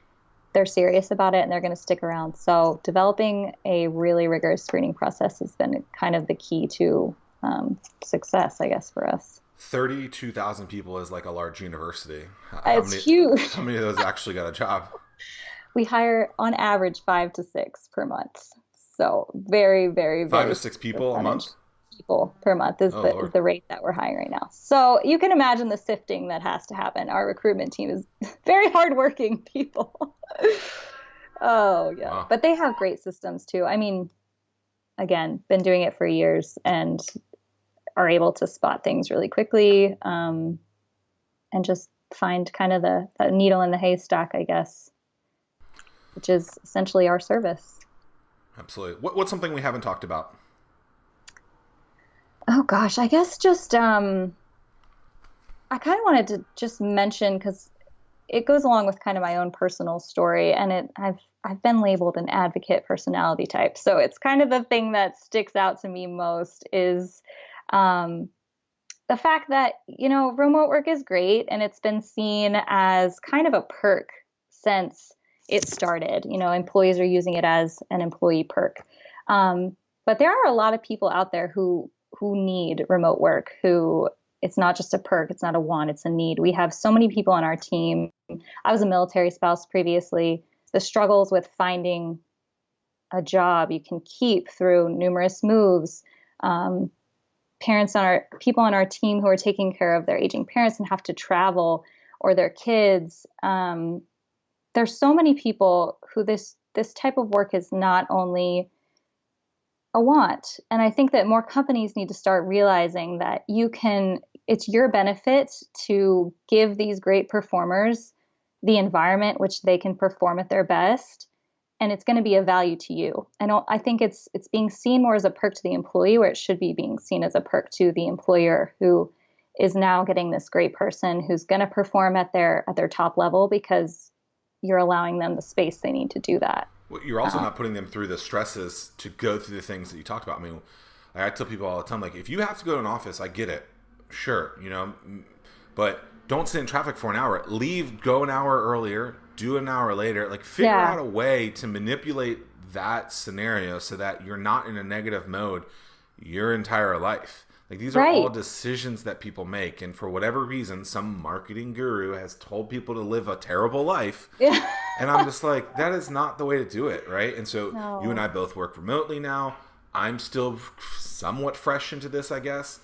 they're serious about it and they're going to stick around. So developing a really rigorous screening process has been kind of the key to success, I guess, for us. 32,000 people is like a large university. Huge. How many of those actually got a job? We hire on average 5 to 6 per month. So very, very, very 5 to 6 people a month? People per month is the rate that we're hiring right now. So you can imagine the sifting that has to happen. Our recruitment team is very hardworking people. Oh, yeah. Wow. But they have great systems too. I mean, again, been doing it for years and are able to spot things really quickly, and just find kind of the needle in the haystack, I guess, which is essentially our service. Absolutely. What's something we haven't talked about? Oh gosh, I guess just I kind of wanted to just mention, because it goes along with kind of my own personal story, and I've been labeled an advocate personality type. So it's kind of the thing that sticks out to me most is the fact that, remote work is great and it's been seen as kind of a perk since it started. Employees are using it as an employee perk. But there are a lot of people out there who need remote work, who it's not just a perk, it's not a want, it's a need. We have so many people on our team. I was a military spouse previously. The struggles with finding a job you can keep through numerous moves, people on our team who are taking care of their aging parents and have to travel, or their kids. There's so many people who this type of work is not only a want. And I think that more companies need to start realizing that it's your benefit to give these great performers the environment which they can perform at their best. And it's going to be a value to you. I think it's being seen more as a perk to the employee, where it should be being seen as a perk to the employer, who is now getting this great person who's going to perform at their top level because you're allowing them the space they need to do that. Well, you're also not putting them through the stresses to go through the things that you talked about. I mean, I tell people all the time, like, if you have to go to an office, I get it. Sure, but don't sit in traffic for an hour. Leave, go an hour earlier, do an hour later. Like, figure out a way to manipulate that scenario so that you're not in a negative mode your entire life. Like, these are all decisions that people make. And for whatever reason, some marketing guru has told people to live a terrible life. Yeah. And I'm just like, that is not the way to do it, right? And so you and I both work remotely now. I'm still somewhat fresh into this, I guess.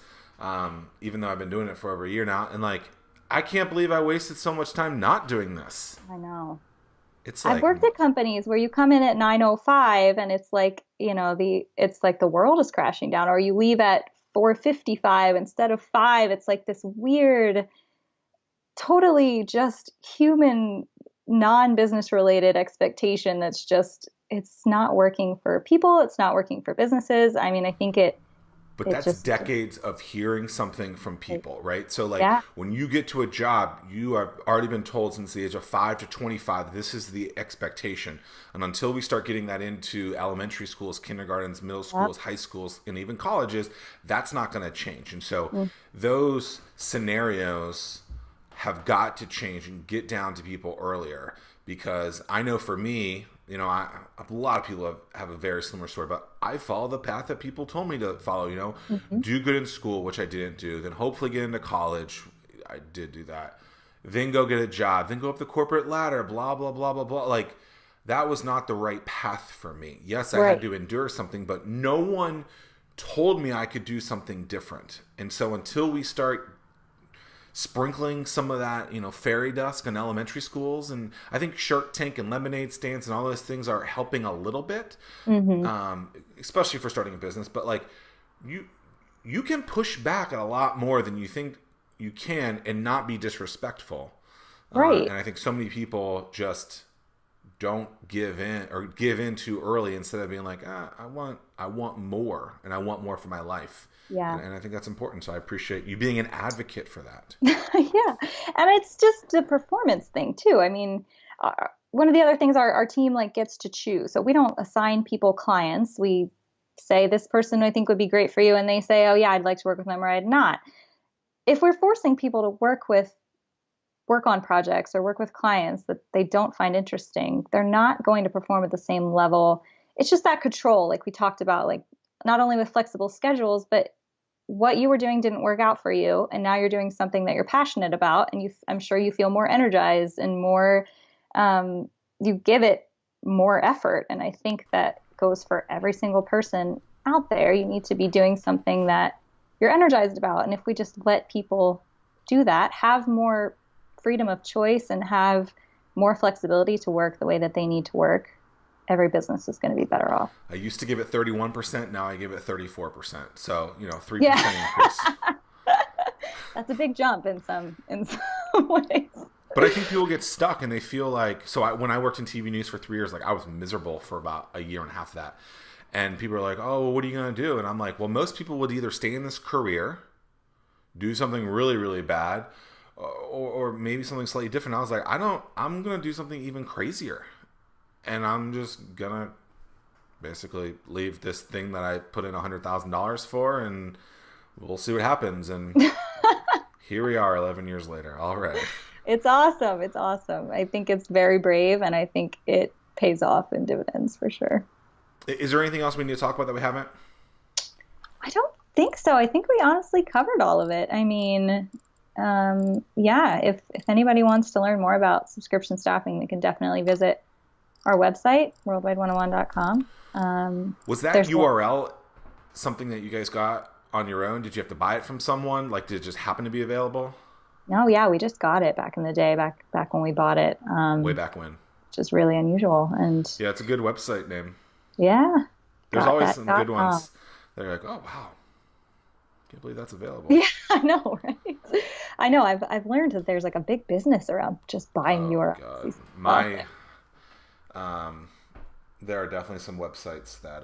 Even though I've been doing it for over a year now. And like, I can't believe I wasted so much time not doing this. I know. It's I've like, worked at companies where you come in at 9:05 and it's like, it's like the world is crashing down, or you leave at 4:55 instead of 5. It's like this weird, totally just human, non-business related expectation that's just, it's not working for people, it's not working for businesses. I mean, I think but it that's just, decades of hearing something from people, right? So like, yeah. when you get to a job, you have already been told since the age of 5 to 25, this is the expectation. And until we start getting that into elementary schools, kindergartens, middle schools, high schools, and even colleges, that's not going to change. And so those scenarios have got to change and get down to people earlier, because I know for me, a lot of people have a very similar story, but I follow the path that people told me to follow, do good in school, which I didn't do, then hopefully get into college. I did do that. Then go get a job, then go up the corporate ladder, blah, blah, blah, blah, blah. Like, that was not the right path for me. Yes, I had to endure something, but no one told me I could do something different. And so until we start sprinkling some of that, fairy dust in elementary schools, and I think Shark Tank and lemonade stands and all those things are helping a little bit, especially for starting a business. But like, you can push back a lot more than you think you can and not be disrespectful. Right. And I think so many people just don't give in, or give in too early, instead of being like, I want more, and I want more for my life. Yeah. And I think that's important. So I appreciate you being an advocate for that. Yeah. And it's just a performance thing too. I mean, one of the other things our team like gets to choose. So we don't assign people clients. We say, this person I think would be great for you. And they say, oh yeah, I'd like to work with them, or I'd not. If we're forcing people to work on projects or work with clients that they don't find interesting, they're not going to perform at the same level. It's just that control, like we talked about, like not only with flexible schedules, but what you were doing didn't work out for you. And now you're doing something that you're passionate about. And I'm sure you feel more energized and more, you give it more effort. And I think that goes for every single person out there. You need to be doing something that you're energized about. And if we just let people do that, have more freedom of choice and have more flexibility to work the way that they need to work, every business is going to be better off. I used to give it 31%. Now I give it 34%. So, 3% increase. That's a big jump in some ways. But I think people get stuck and they feel like, when I worked in TV news for 3 years, like I was miserable for about a year and a half of that. And people are like, oh, well, what are you going to do? And I'm like, well, most people would either stay in this career, do something really, really bad, or maybe something slightly different. I was like, I'm going to do something even crazier. And I'm just going to basically leave this thing that I put in $100,000 for, and we'll see what happens. And here we are 11 years later. All right. It's awesome. It's awesome. I think it's very brave, and I think it pays off in dividends for sure. Is there anything else we need to talk about that we haven't? I don't think so. I think we honestly covered all of it. I mean, yeah, if anybody wants to learn more about subscription staffing, they can definitely visit our website, worldwide101.com. Was that URL something that you guys got on your own? Did you have to buy it from someone? Like, did it just happen to be available? No, yeah, we just got it back in the day, back when we bought it. Way back when. Which is really unusual. And yeah, it's a good website name. Yeah. There's always some good ones. They're like, oh, wow. Can't believe that's available. Yeah, I know, right? I know. I've learned that there's like a big business around just buying URLs. There are definitely some websites that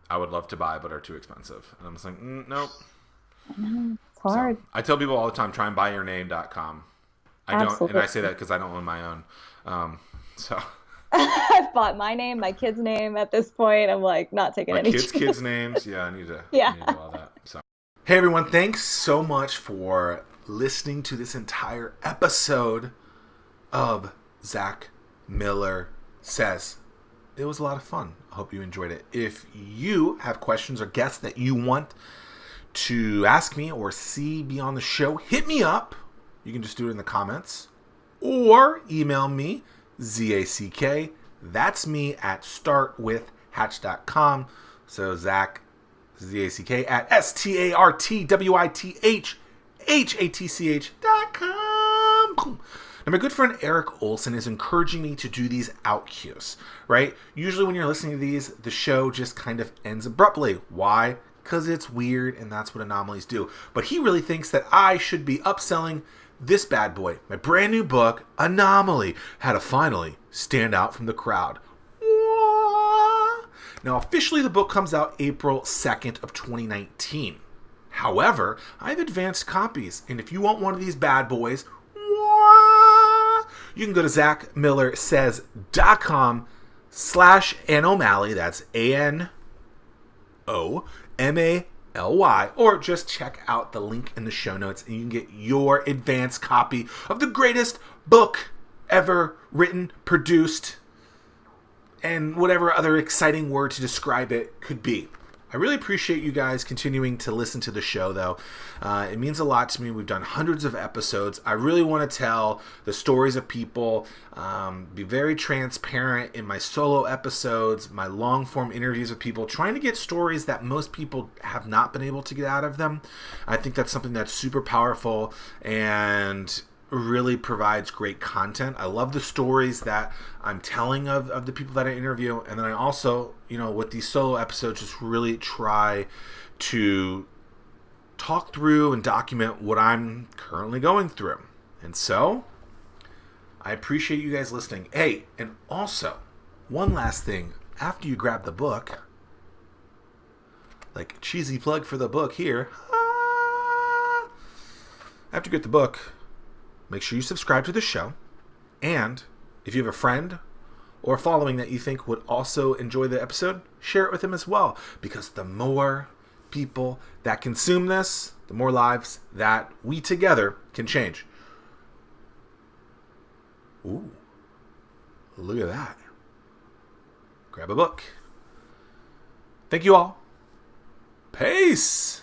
I would love to buy but are too expensive. And I'm just like, nope. I know. It's hard. So, I tell people all the time, try and buyyourname.com. Absolutely. And I say that because I don't own my own. So I've bought my name, my kid's name at this point. I'm like not taking any kids' names. Yeah, I need to do all that. So, hey everyone, thanks so much for listening to this entire episode of Zack Miller Says. It was a lot of fun. I hope you enjoyed it. If you have questions or guests that you want to ask me or see be on the show, hit me up. You can just do it in the comments or email me, Zack, that's me, at startwithhatch.com. So Zack, Zack at StartWitH.com. Now, my good friend Eric Olson is encouraging me to do these out cues, right? Usually when you're listening to these, the show just kind of ends abruptly. Why? Because it's weird, and that's what anomalies do. But he really thinks that I should be upselling this bad boy, my brand new book, Anomaly, How to Finally Stand Out from the Crowd. Now, officially, the book comes out April 2nd of 2019. However, I have advanced copies, and if you want one of these bad boys, you can go to ZackMillerSays.com/Anomaly. That's ANOMALY, or just check out the link in the show notes and you can get your advanced copy of the greatest book ever written, produced, and whatever other exciting word to describe it could be. I really appreciate you guys continuing to listen to the show, though. It means a lot to me. We've done hundreds of episodes. I really want to tell the stories of people, be very transparent in my solo episodes, my long-form interviews with people, trying to get stories that most people have not been able to get out of them. I think that's something that's super powerful and really provides great content. I love the stories that I'm telling of the people that I interview, and then I also, with these solo episodes, just really try to talk through and document what I'm currently going through. And so I appreciate you guys listening. Hey, and also one last thing, after you grab the book, like cheesy plug for the book here, after you get the book, make sure you subscribe to the show. And if you have a friend or a following that you think would also enjoy the episode, share it with them as well. Because the more people that consume this, the more lives that we together can change. Ooh, look at that. Grab a book. Thank you all. Peace.